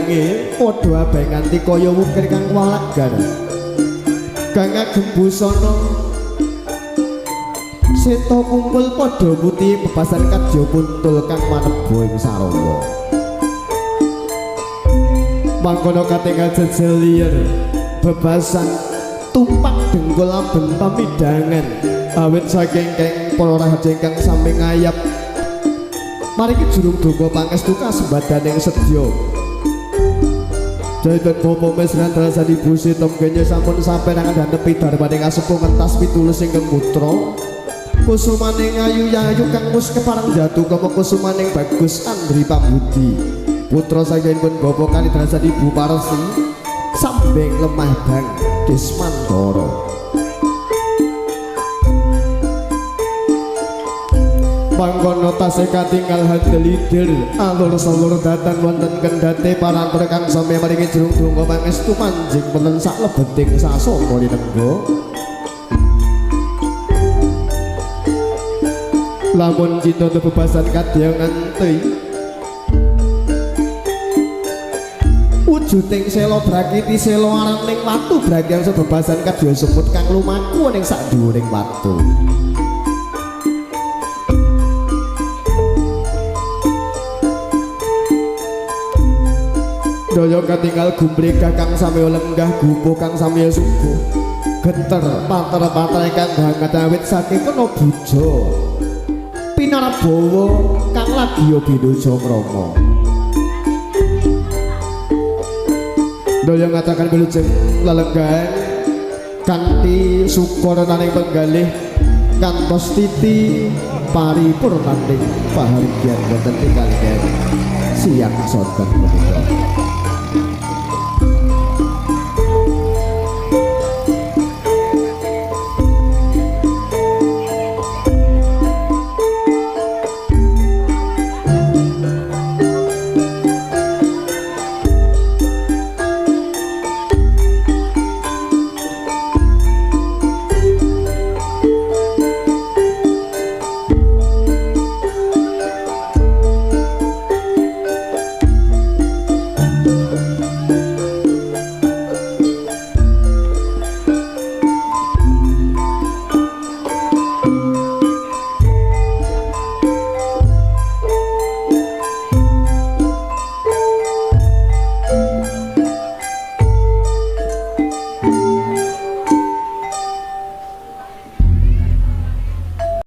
jenenge padha abeh nganti kaya wukir kang walagan kang agem busana seta kumpul padha putih bebasan kadya kuntul kang maneba ing sarana mangkono katingal jejel liyer bebasan tumpak dengkul aben pamidangan awit saking keng para raja ingkang sami ngayap mariki jurung donga pangestu kasembadaning sedya Jaitan bopo mesran terasa dibusi tomgenya sampun sampai nang nepi darmaning asepuh ngentas pitulus ingkang putra kusumaning ayu yayu kang mus keparang jatuh kama kusumaning bagus Andri Pambudi putra sayenipun bopo kali terasa dibu parsi sambeng lemah bang Desmantara mangkono tasih katingal handelidir alur-salur datan wonten kendhate parantar kang sami maringi jurung donga pangestu manjing wonten sak lebeting sasana linengga lamun cinta bebasan kadya nganti wujuding sela brakiti sela araning watu brakyang sebebasan kadya semut kang lumaku ning sak dhuwuring watu daya katingal gumbrega kang sami lenggah gupuh kang sami subuh genter pater-pater kang hangat awit saking kena buja pinarabawa kang lagi binoja krama daya ngatakan wilujeng lelenggahan kanthi syukur naning penggalih kantos titi paripurnaning pahargyan wonten ing kaliyan siang sonten punika